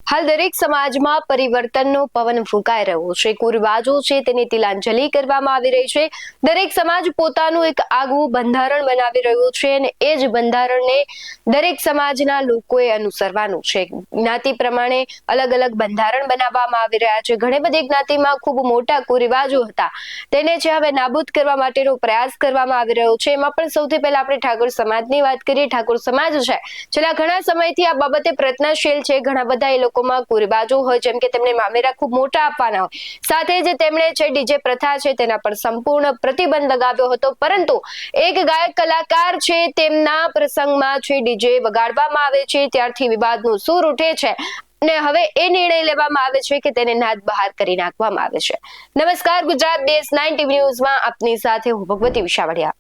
હાલ દરેક સમાજમાં પરિવર્તનનો પવન ફૂંકાઈ રહ્યો છે। કુરિવાજો છે તેની તિલાંજલિ કરવામાં આવી રહી છે। દરેક સમાજ પોતાનું એક આગવું બંધારણ બનાવી રહ્યું છે અને એ જ બંધારણને દરેક સમાજના લોકોએ અનુસરવાનું છે। જ્ઞાતિ પ્રમાણે અલગ અલગ બંધારણ બનાવવામાં આવી રહ્યા છે। ઘણી બધી જ્ઞાતિમાં ખૂબ મોટા કુરિવાજો હતા, તેને જે હવે નાબૂદ કરવા માટેનો પ્રયાસ કરવામાં આવી રહ્યો છે। એમાં પણ સૌથી પહેલા આપણે ઠાકોર સમાજની વાત કરીએ। ઠાકોર સમાજ છે છેલ્લા ઘણા સમયથી આ બાબતે પ્રયત્નશીલ છે। ઘણા બધા એ લોકોમાં કુરિવાજો હોય, જેમ કે તેમને મામેરા ખૂબ મોટા આપવાના હોય, સાથે જ તેમણે જે ડીજે પ્રથા છે તેના પર સંપૂર્ણ પ્રતિબંધ લગાવ્યો હતો। પરંતુ એક ગાયક કલાકાર છે તેમના પ્રસંગમાં જે ડીજે વગાડવામાં આવે છે ત્યારથી વિવાદનો સૂર ઉઠે છે અને હવે એ નિર્ણય લેવામાં આવે છે કે તેને નાદ બહાર કરી નાખવામાં આવે છે। નમસ્કાર, ગુજરાત DS9 ટીવી ન્યૂઝમાં આપની સાથે હું ભગવતી વિશાવડિયા।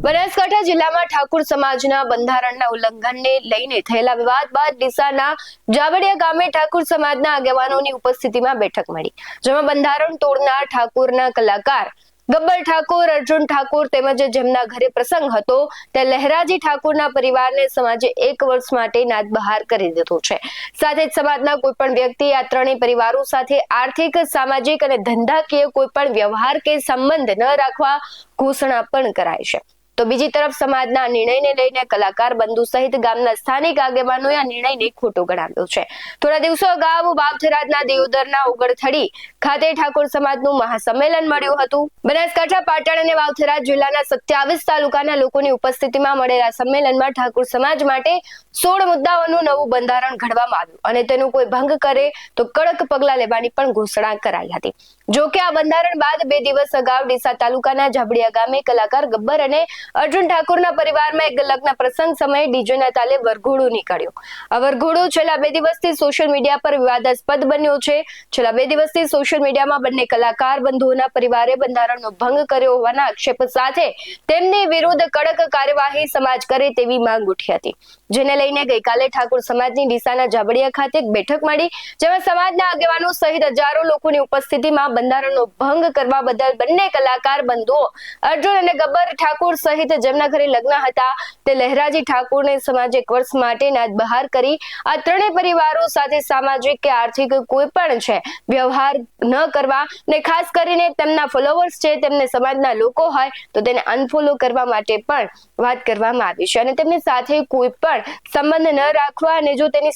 બનાસકાંઠા જિલ્લામાં ઠાકોર સમાજના બંધારણના ઉલ્લંઘનને લઈને થયેલા વિવાદ બાદ ડીસાના જાબડિયા ગામે ઠાકોર સમાજના આગેવાનોની ઉપસ્થિતિમાં બેઠક મળી, જેમાં બંધારણ તોડનાર ઠાકોરના કલાકાર ગબ્બર ઠાકોર, અર્જુન ઠાકોર તેમજ જેમના ઘરે પ્રસંગ હતો તે લહેરાજી ઠાકોરના પરિવારને સમાજે 1 વર્ષ માટે નાદ બહાર કરી દીધો છે। સાથે જ સમાજના કોઈ પણ વ્યક્તિ આ ત્રણેય પરિવારો સાથે આર્થિક, સામાજિક અને ધંધાકીય કોઈ પણ વ્યવહાર કે સંબંધ ન રાખવા ઘોષણા પણ કરાઈ છે। તો બીજી તરફ સમાજના નિર્ણયને લઈને કલાકાર બંધુ સહિત ગામના સ્થાનિક આગેવાનોએ આ નિર્ણયને ખોટો ગણાવ્યો છે। થોડા દિવસો અગાઉ વાવથરાદના દેવદરના ઉગડથડી ખાતે ઠાકોર સમાજનું મહાસંમેલન મળ્યું હતું। બનાસકાંઠા, પાટણ અને વાવથરાદ જિલ્લાના 27 તાલુકાના લોકોની ઉપસ્થિતિમાં મળેલા સંમેલનમાં ઠાકોર સમાજ માટે 16 મુદ્દાઓનું નવું બંધારણ ઘડવામાં આવ્યું અને તેનું કોઈ ભંગ કરે તો કડક પગલાં લેવાની પણ ઘોષણા કરાઈ હતી। જો કે આ બંધારણ બાદ 2 દિવસ અગાઉ ડીસા તાલુકાના જાબડિયા ગામે કલાકાર ગબ્બર અને અર્જુન ઠાકોરના પરિવારમાં એક લગ્ન પ્રસંગ સમયે ડીજેના તાલે વરઘોડો નીકળ્યો। આ વરઘોડો છેલ્લા 2 દિવસથી સોશિયલ મીડિયા પર વિવાદાસ્પદ બન્યો છે। છેલ્લા 2 દિવસથી સોશિયલ મીડિયામાં બંને કલાકાર બંધુઓના પરિવારે બંધારણનો ભંગ કર્યો હોવાના આક્ષેપ સાથે તેમની વિરુદ્ધ કડક કાર્યવાહી સમાજ કરે તેવી માંગ ઉઠી હતી, જેને લઈને ગઈકાલે ઠાકોર સમાજની ડીસાના જાબડિયા ખાતે એક બેઠક મળી, જેમાં સમાજના આગેવાનો સહિત હજારો લોકોની ઉપસ્થિતિમાં બંધારણનો ભંગ કરવા બદલ બંને કલાકાર બંધુઓ અર્જુન અને ગબ્બર ઠાકોર સહિત જેમના ઘરે લગ્ન હતા તે લહેરાજી ઠાકોરને સમાજ 1 વર્ષ માટે નાદ બહાર કરી આ ત્રણેય પરિવારો સાથે સામાજિક કે આર્થિક કોઈ પણ છે વ્યવહાર ન કરવા ને ખાસ કરીને તેમના ફોલોવર્સ છે તેમને સમાજના લોકો હોય તો તેને અનફોલો કરવા માટે પણ વાત કરવામાં આવી છે અને તેમની સાથે કોઈ પણ સંબંધ ન રાખવા અને જો તેની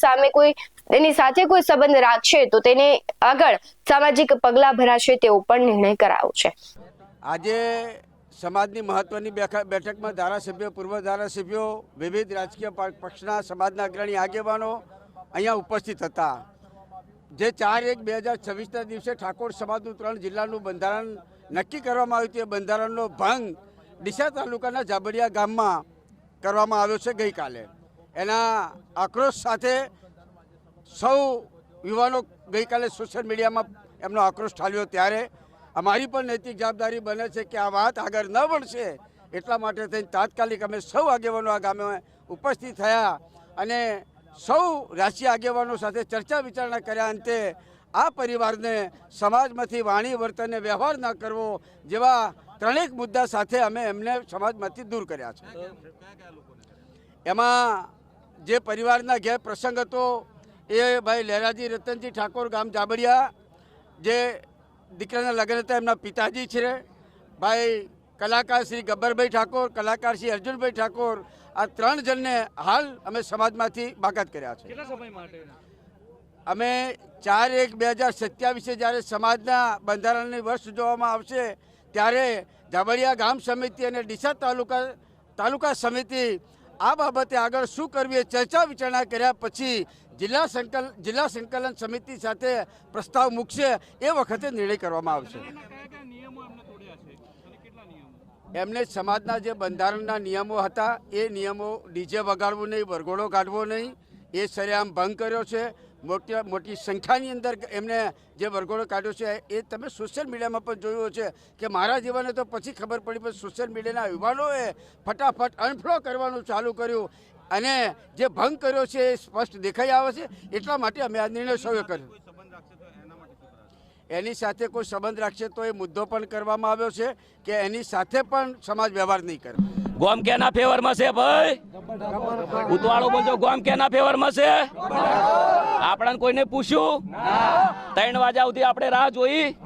સાથે કોઈ સંબંધ રાખશે તો તેને આગળ સામાજિક પગલાં ભરાશે તેવો પણ નિર્ણય કરાયો છે। આજે સમાજની મહત્વની બેઠકમાં ધારાસભ્યો, પૂર્વ ધારાસભ્યો, વિવિધ રાજકીય પક્ષના સમાજના અગ્રણી આગેવાનો અહીંયા ઉપસ્થિત હતા। જે 4/1/2026ના દિવસે ઠાકોર સમાજનું 3 જિલ્લાનું બંધારણ નક્કી કરવામાં આવ્યું તે બંધારણનો ભંગ ડીસા તાલુકાના જાબડિયા ગામમાં કરવામાં આવ્યો છે ગઈકાલે। એના આક્રોશ સાથે સૌ યુવાનો ગઈકાલે સોશિયલ મીડિયામાં એમનો આક્રોશ ઠાલ્યો, ત્યારે અમારી પણ નૈતિક જવાબદારી બને છે કે આ વાત આગળ ન વધશે એટલા માટે થઈને તાત્કાલિક અમે સૌ આગેવાનો આ ગામે ઉપસ્થિત થયા અને સૌ રાજકીય આગેવાનો સાથે ચર્ચા વિચારણા કર્યા। અંતે આ પરિવારને સમાજમાંથી વાણી, વર્તન અને વ્યવહાર ન કરવો જેવા 3 મુદ્દા સાથે અમે એમને સમાજમાંથી દૂર કર્યા છે। એમાં જે પરિવારના ઘેર પ્રસંગ હતો એ ભાઈ લહેરાજી રતનજી ઠાકોર, ગામ જાબડિયા, જે દીકરાના લગ્ન હતા એમના પિતાજી છે ભાઈ કલાકાર શ્રી ગબ્બરભાઈ ઠાકોર, કલાકાર શ્રી અર્જુનભાઈ ઠાકોર, આ 3 જણને હાલ અમે સમાજમાંથી બાકાત કર્યા છે। કેટલા સમય માટે? અમે 4/1/2027 જ્યારે સમાજના બંધારણની વર્ષ ઉજવવામાં આવશે ત્યારે જાબડિયા ગામ સમિતિ અને ડીસા તાલુકા સમિતિ આ બાબતે આગળ શું કરવી એ ચર્ચા વિચારણા કર્યા પછી જિલ્લા સંકલન સમિતિ સાથે પ્રસ્તાવ મૂકશે, એ વખતે નિર્ણય કરવામાં આવશે। એમને સમાજના જે બંધારણના નિયમો હતા એ નિયમો ડીજે વગાડવું નહીં, વરઘોડો કાઢવો નહીં, એ સરેઆમ ભંગ કર્યો છે। મોટી સંખ્યાની અંદર એમને જે વરઘોડો કાઢ્યો છે એ તમે સોશિયલ મીડિયામાં પણ જોયું છે કે મારા જીવને તો પછી ખબર પડી, પણ સોશિયલ મીડિયાના યુવાનોએ ફટાફટ અનફોલો કરવાનું ચાલુ કર્યું અને જે ભંગ કર્યો છે એ સ્પષ્ટ દેખાઈ આવે છે। એટલા માટે અમે આ નિર્ણય સૌએ કર્યો। એની સાથે કોઈ સંબંધ રાખશે તો એ મુદ્દો પણ કરવામાં આવ્યો છે કે એની સાથે પણ સમાજ વ્યવહાર નહીં કરે। ગોમ કેના ફેવરમાં છે ભાઈ? ઉતવાળો બોલજો, ગોમ કેના ફેવરમાં છે? આપણને કોઈને પૂછ્યું? 3 વાગ્યા સુધી આપણે રાહ જોઈ.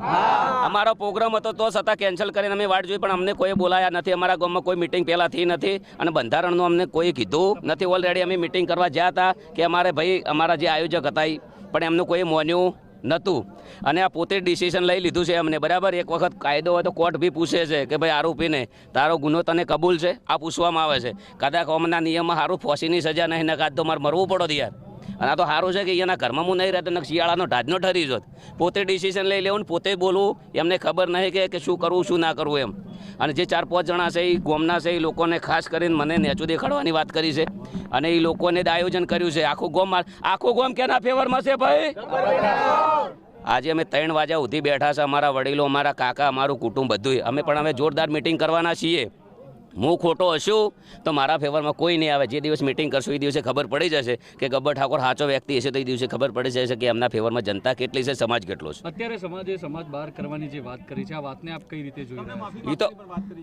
અમારો પ્રોગ્રામ હતો તો છતાં કેન્સલ કરીને અમે વાટ જોઈ, પણ અમને કોઈ બોલાયા નથી. અમારા ગામમાં કોઈ મિટિંગ પહેલાં થઈ નથી અને બંધારણનું અમને કોઈ કીધું નથી. ઓલરેડી અમે મિટિંગ કરવા ગયા હતા કે અમારે ભાઈ અમારા જે આયોજક હતા પણ એમનું કોઈ માન્યું નહોતું અને આ પોતે ડિસિઝન લઈ લીધું છે અમને. બરાબર, એક વખત કાયદો હોય તો કોર્ટ બી પૂછે છે કે ભાઈ આરોપીને તારો ગુનો તને કબૂલ છે? આ પૂછવામાં આવે છે. કદાચ અમના નિયમમાં સારું ફોસીની સજા નહીં નકાત તો મારે મરવું પડો યાર. અને આ તો સારું છે કે અહીંયાના ઘરમાં હું નહીં રહેતો, શિયાળાનો ઢાજનો ઠરી જોત. પોતે ડિસિઝન લઈ લેવું ને પોતે બોલવું, એમને ખબર નહીં કે શું કરવું શું ના કરવું એમ. અને જે 4-5 જણા છે એ ગોમના છે, એ લોકોને ખાસ કરીને મને નેચું દેખાડવાની વાત કરી છે અને એ લોકોને જ આયોજન કર્યું છે. આખું ગોમ કેના ફેવરમાં છે ભાઈ? આજે અમે 3 વાગ્યા સુધી બેઠા છે. અમારા વડીલો, અમારા કાકા, અમારું કુટુંબ બધું. અમે પણ હવે જોરદાર મિટિંગ કરવાના છીએ. હું ખોટો હશું તો મારા ફેવરમાં કોઈ નહીં આવે. જે દિવસ મિટિંગ કરશું એ દિવસે ખબર પડી જશે કે ગબ્બર ઠાકોર સાચો વ્યક્તિ હશે તો એ દિવસે ખબર પડી જશે કે એમના ફેવરમાં જનતા કેટલી છે, સમાજ કેટલો છે. અત્યારે સમાજ બહાર કરવાની જે વાત કરી છે, આ વાતને આપ કઈ રીતે જોઈ રહ્યા છો?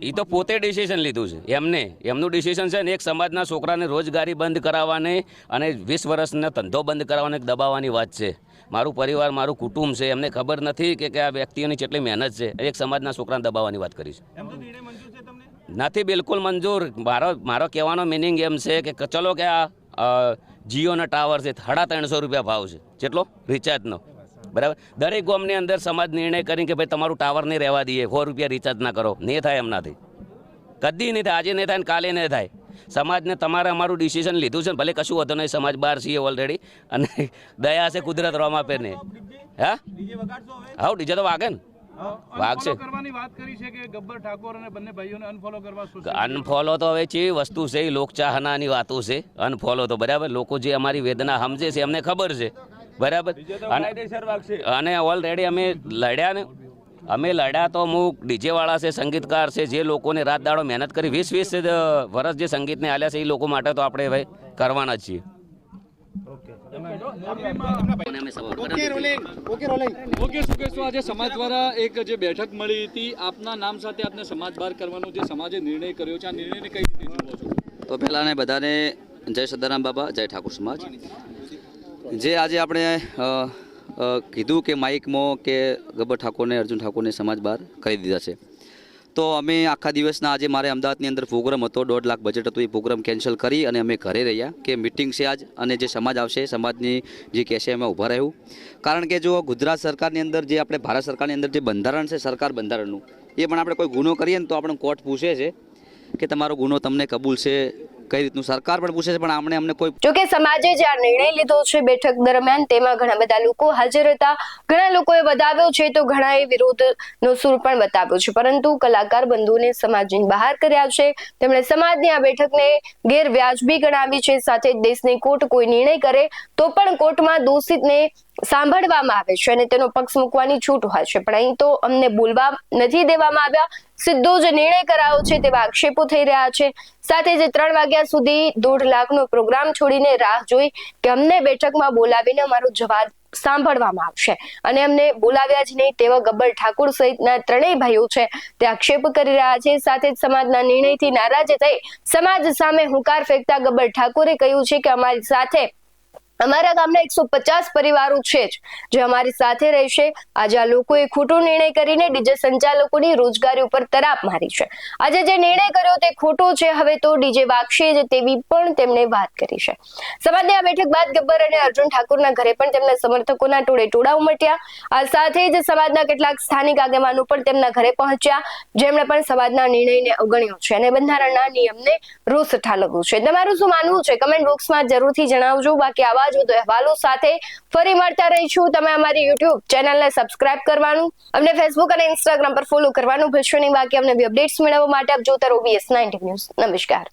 એ તો પોતે ડિસિઝન લીધું છે એમનું ડિસિઝન છે ને. એક સમાજના છોકરાને રોજગારી બંધ કરાવવાની અને 20 વર્ષનો ધંધો બંધ કરાવવાનો દબાવવાની વાત છે. મારું પરિવાર, મારું કુટુંબ છે, એમને ખબર નથી કે આ વ્યક્તિઓની કેટલી મહેનત છે. એક સમાજના છોકરાને દબાવવાની વાત કરી છે. નથી બિલકુલ મંજૂર. મારો કહેવાનો મિનિંગ એમ છે કે ચલો કે આ જીઓના ટાવર છે 350 રૂપિયા ભાવ છે. કેટલો રિચાર્જનો? બરાબર, દરેક ગામની અંદર સમાજ નિર્ણય કરીને કે ભાઈ તમારું ટાવર નહીં રહેવા દઈએ, 100 રૂપિયા રિચાર્જ ના કરો. નહીં થાય એમનાથી, કદી નહીં થાય. આજે નહીં થાય ને કાલે નહીં થાય. સમાજને તમારે અમારું ડિસિઝન લીધું છે ને, ભલે કશું હતું નહીં, સમાજ બહાર છીએ ઓલરેડી અને દયા છે કુદરત રોમા આપે ને. હા ડીજે તો વાગે ને, વાગશે. કરવાની વાત કરી છે કે ગબ્બર ઠાકોર અને બંને ભાઈઓને અનફોલો કરવા. અનફોલો તો હવે છે વસ્તુ છે, લોકચાહનાની વાતો છે. અનફોલો તો બરાબર, લોકો જે અમારી વેદના સમજે છે એમને ખબર છે. બરાબર, અને ઓલરેડી અમે લડ્યા તો અમુક ડીજેવાળા છે, સંગીતકાર છે, જે લોકોને રાત દાડો મહેનત કરી 20 વર્ષ જે સંગીતને આલ્યા છે એ લોકો માટે તો આપણે ભાઈ કરવાના જ છીએ. ઓકે, શું કહેશો? આજે સમાજ દ્વારા એક જે બેઠક મળી હતી, આપના નામ સાથે આપને સમાજ બહાર કરવાનો જે સમાજે નિર્ણય કર્યો છે, આ નિર્ણયને કઈ રીતે જુઓ છો? તો પહેલાં બધાને જય સદારામ બાબા, જય ઠાકોર સમાજ. જે આજે આપણે કીધું કે માઇકમાં કે ગબ્બર ઠાકોરને, અર્જુન ઠાકોરને સમાજ બહાર કરી દીધા છે, તો અમે આખા દિવસના આજે મારે અમદાવાદની અંદર પ્રોગ્રામ હતો, 1.5 લાખ બજેટ હતું. એ પ્રોગ્રામ કેન્સલ કરી અને અમે ઘરે રહ્યા કે મિટિંગ છે આજ, અને જે સમાજ આવશે સમાજની જે કહેશે એમાં ઊભા રહેવું. કારણ કે જો ગુજરાત સરકારની અંદર જે આપણે ભારત સરકારની અંદર જે બંધારણ છે, સરકાર બંધારણનું, એ પણ આપણે કોઈ ગુનો કરીએ ને તો આપણે કોર્ટ પૂછે છે કે તમારો ગુનો તમને કબૂલ છે, કઈ રીતનું સરકાર પણ પૂછે છે. પણ અમને કોઈ જોકે સમાજે જે આ નિર્ણય લીધો છે બેઠક દરમિયાન, તેમાં ઘણા બધા લોકો હાજર હતા. ઘણા લોકોએ બતાવ્યો છે તો ઘણાએ વિરોધનો સૂર પણ બતાવ્યો છે, પરંતુ કલાકાર બંધુને સમાજની બહાર કર્યા છે. તેમણે સમાજની આ બેઠકને ગેરવ્યાજબી ગણાવી છે. સાથે જ દેશની કોર્ટ કોઈ નિર્ણય કરે તો પણ કોર્ટમાં દોષિતને સાંભળવામાં આવે છે અને તેનો પક્ષ મૂકવાની છૂટ હોય છે. પણ અહીં તો અમને બોલવા નથી દેવામાં આવ્યા, સીધો જ નિર્ણય કરાયો છે તેવા આક્ષેપો થઈ રહ્યા છે. સાથે જ 3 વાગ્યા સુધી 1.5 લાખનો પ્રોગ્રામ છોડીને રાહ જોઈ કે અમને બેઠકમાં બોલાવીને અમારો જવાબ સાંભળવામાં આવશે અને અમને બોલાવ્યા જ નહીં તેવા ગબ્બર ઠાકોર સહિતના 3 ભાઈઓ છે તે આક્ષેપ કરી રહ્યા છે. સાથે જ સમાજના નિર્ણયથી નારાજ થઈ સમાજ સામે હુંકાર ફેંકતા ગબ્બર ઠાકોરે કહ્યું છે કે અમારી સાથે અમારા ગામના 150 પરિવારો છે જે અમારી સાથે રહેશે. આજે આ લોકોએ ખોટો નિર્ણય કરીને ડીજે સંચાલકોની રોજગારી ઉપર તરાપ મારી છે. આજે જે નિર્ણય કર્યો તે ખોટો છે, હવે તો ડીજે વાગશે જ તેવી પણ તેમણે વાત કરી છે. સમાજની આ બેઠક બાદ ગબ્બર અને અર્જુન ઠાકોરના ઘરે પણ તેમના સમર્થકોના ટોળા ઉમટ્યા. આ સાથે જ સમાજના કેટલાક સ્થાનિક આગેવાનો પણ તેમના ઘરે પહોંચ્યા, જેમણે પણ સમાજના નિર્ણયને અવગણ્યો છે અને બંધારણના નિયમને રોષ ઠાલવ્યો છે. તમારું શું માનવું છે કમેન્ટ બોક્સમાં જરૂરથી જણાવજો. બાકી આવા જ વધુ અહેવાલો સાથે ફરી મળતા રહીશું. તમે અમારી YouTube ચેનલને સબસ્ક્રાઇબ કરવાનું, અમને Facebook અને Instagram પર ફોલો કરવાનું ભૂલશો નહીં. બાકી અમને અપડેટ્સ મેળવવા માટે આપ જોતા રહો BS19 ન્યૂઝ. નમસ્કાર.